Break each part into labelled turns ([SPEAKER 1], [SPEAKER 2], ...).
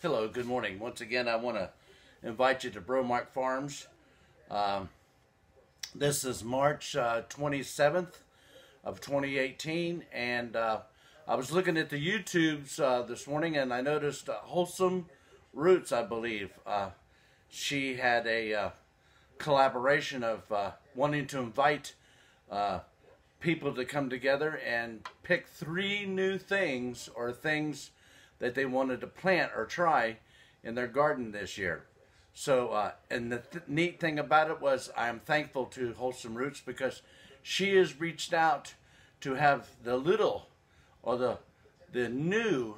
[SPEAKER 1] Hello, good morning. Once again, I want to invite you to Bromark Farms. Um, this is March 27th of 2018, and I was looking at the YouTubes this morning, and I noticed Wholesome Roots, I believe. She had a collaboration of wanting to invite people to come together and pick 3 new things or things that they wanted to plant or try in their garden this year. So, and the neat thing about it was I'm thankful to Wholesome Roots because she has reached out to have the little or the new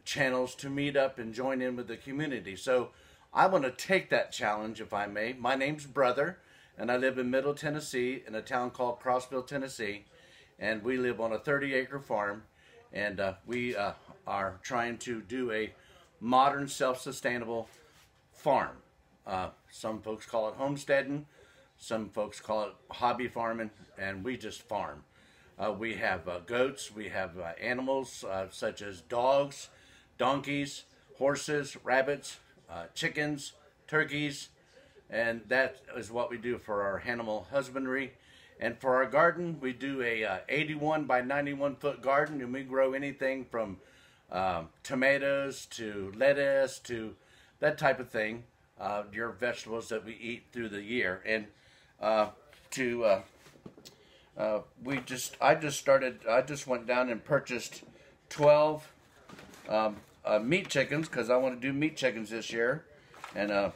[SPEAKER 1] channels to meet up and join in with the community. So I want to take that challenge, if I may. My name's Brother, and I live in Middle Tennessee in a town called Crossville, Tennessee, and we live on a 30-acre farm, and we are trying to do a modern, self-sustainable farm. Some folks call it homesteading, some folks call it hobby farming, and we just farm. We have goats, we have animals such as dogs, donkeys, horses, rabbits, chickens, turkeys, and that is what we do for our animal husbandry. And for our garden, we do a 81 by 91 foot garden, and we grow anything from tomatoes to lettuce to that type of thing, your vegetables that we eat through the year. And I just went down and purchased 12 meat chickens because I want to do meat chickens this year. And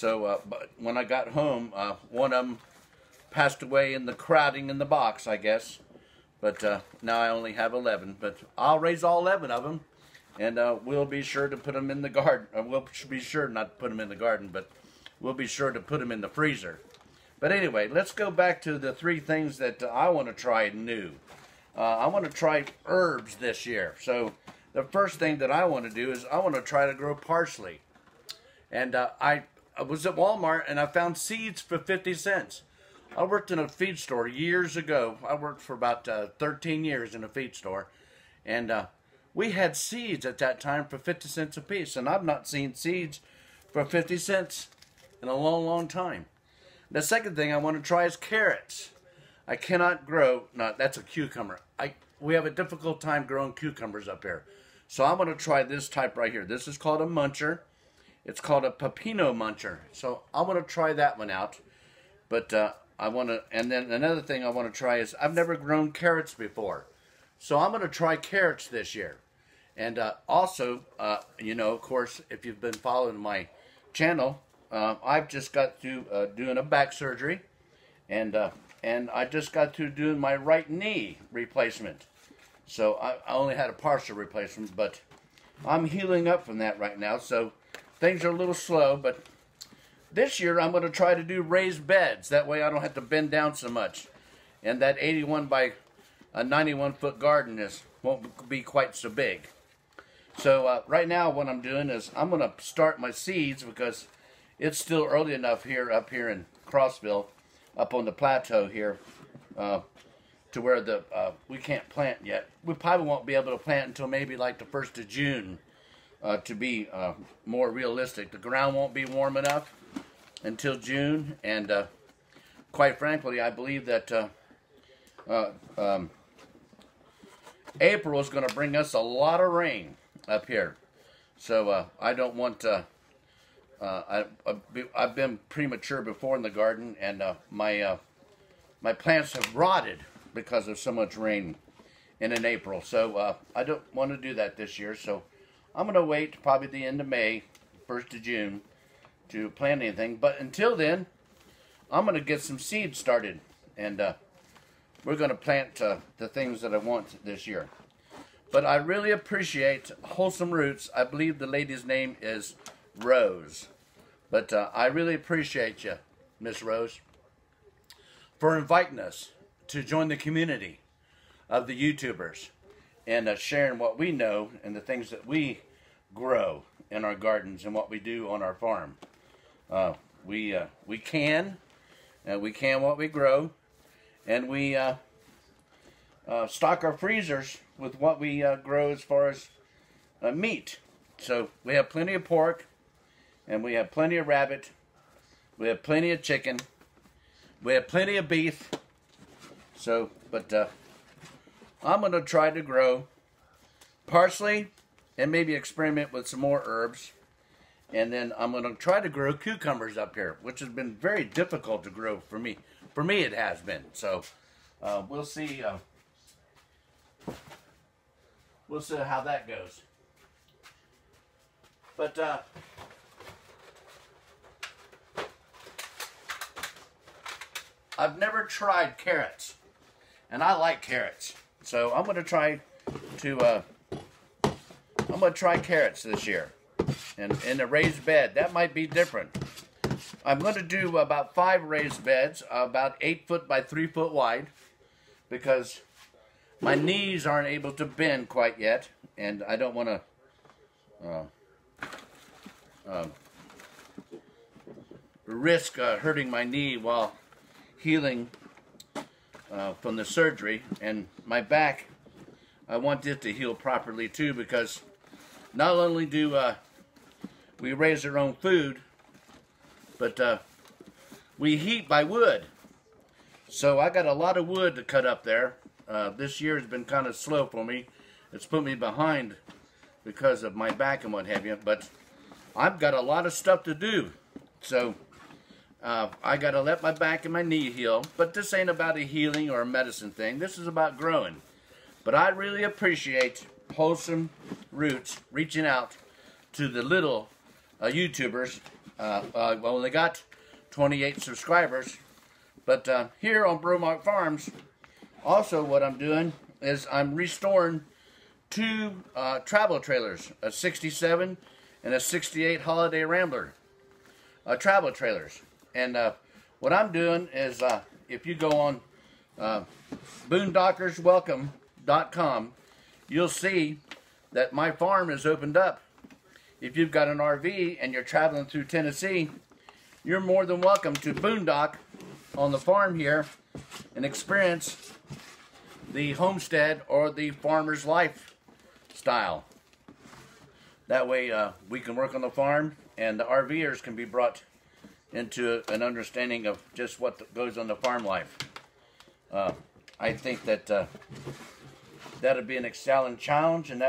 [SPEAKER 1] but when I got home, one of them passed away in the crowding in the box, I guess. But now I only have 11. But I'll raise all 11 of them, and we'll be sure to put them in the garden. We'll be sure not to put them in the garden, but we'll be sure to put them in the freezer. But anyway, let's go back to the 3 things that I want to try new. I want to try herbs this year. So the first thing that I want to do is I want to try to grow parsley. And I was at Walmart, and I found seeds for 50 cents. I worked in a feed store years ago. I worked for about 13 years in a feed store. And we had seeds at that time for 50 cents a piece. And I've not seen seeds for 50 cents in a long, long time. The second thing I want to try is carrots. I cannot grow, no, that's a cucumber. We have a difficult time growing cucumbers up here. So I'm going to try this type right here. This is called a muncher. It's called a pepino muncher. So I want to try that one out. But and then another thing I want to try is I've never grown carrots before. So I'm going to try carrots this year. And also, you know, of course, if you've been following my channel, I've just got through doing a back surgery. And I just got through doing my right knee replacement. So I only had a partial replacement, but I'm healing up from that right now. So things are a little slow, but this year I'm going to try to do raised beds. That way I don't have to bend down so much. And that 81 by 91 foot garden won't be quite so big. So right now what I'm doing is I'm going to start my seeds because it's still early enough up here in Crossville, up on the plateau here, to where we can't plant yet. We probably won't be able to plant until maybe like the 1st of June to be more realistic. The ground won't be warm enough until June, and quite frankly, I believe that April is going to bring us a lot of rain up here. So I don't want to. I've been premature before in the garden, and my plants have rotted because of so much rain in April. So I don't want to do that this year. So I'm going to wait probably the end of May, 1st of June, to plant anything. But until then, I'm going to get some seeds started, and we're going to plant the things that I want this year. But I really appreciate Wholesome Roots. I believe the lady's name is Rose. But I really appreciate you, Miss Rose, for inviting us to join the community of the YouTubers and sharing what we know and the things that we grow in our gardens and what we do on our farm. We can what we grow, and we stock our freezers with what we grow as far as meat. So we have plenty of pork, and we have plenty of rabbit, we have plenty of chicken, we have plenty of beef. So, but I'm going to try to grow parsley and maybe experiment with some more herbs. And then I'm going to try to grow cucumbers up here, which has been very difficult to grow for me. For me, it has been. So we'll see. We'll see how that goes. But I've never tried carrots, and I like carrots. So I'm going to try carrots this year. And in a raised bed, that might be different. I'm going to do about 5 raised beds, about 8 foot by 3 foot wide, because my knees aren't able to bend quite yet, and I don't want to risk hurting my knee while healing from the surgery. And my back, I want it to heal properly too, because not only do we raise our own food, but we heat by wood. So I got a lot of wood to cut up there. This year has been kind of slow for me. It's put me behind because of my back and what have you. But I've got a lot of stuff to do. So I got to let my back and my knee heal. But this ain't about a healing or a medicine thing. This is about growing. But I really appreciate Wholesome Roots reaching out to the little YouTubers. Well, they got 28 subscribers. But here on Bromark Farms, also what I'm doing is I'm restoring 2 travel trailers, a 67 and a 68 Holiday Rambler travel trailers. And what I'm doing is, if you go on boondockerswelcome.com, you'll see that my farm is opened up. If you've got an RV and you're traveling through Tennessee, you're more than welcome to boondock on the farm here and experience the homestead or the farmer's lifestyle. That way we can work on the farm, and the RVers can be brought into an understanding of just what goes on the farm life. I think that that'll be an excellent challenge, and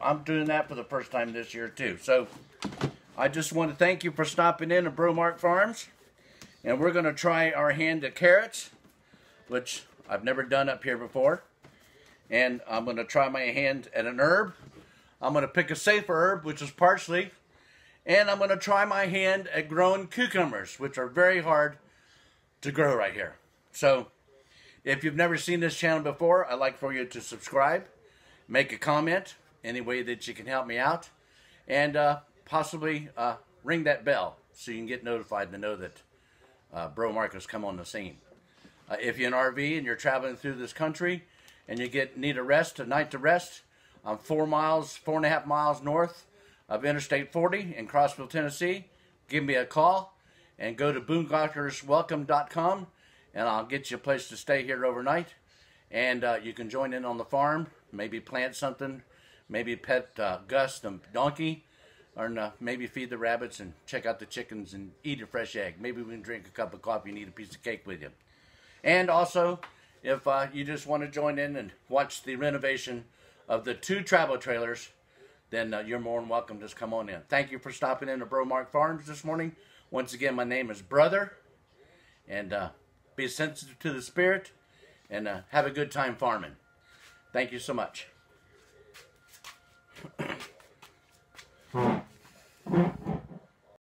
[SPEAKER 1] I'm doing that for the first time this year too. So I just want to thank you for stopping in at Bromark Farms, and we're going to try our hand at carrots, which I've never done up here before. And I'm going to try my hand at an herb. I'm going to pick a safer herb, which is parsley. And I'm going to try my hand at growing cucumbers, which are very hard to grow right here. So if you've never seen this channel before, I'd like for you to subscribe, make a comment, any way that you can help me out, and possibly ring that bell so you can get notified to know that Bromark has come on the scene. If you're in an RV and you're traveling through this country and you need a night to rest, I'm 4.5 miles north of Interstate 40 in Crossville, Tennessee. Give me a call and go to boondockerswelcome.com, and I'll get you a place to stay here overnight. And you can join in on the farm, maybe plant something, maybe pet Gus the donkey, or maybe feed the rabbits and check out the chickens and eat a fresh egg. Maybe we can drink a cup of coffee and eat a piece of cake with you. And also, if you just want to join in and watch the renovation of the 2 travel trailers, then you're more than welcome. Just come on in. Thank you for stopping in to Bromark Farms this morning. Once again, my name is Brother. And be sensitive to the spirit. And have a good time farming. Thank you so much.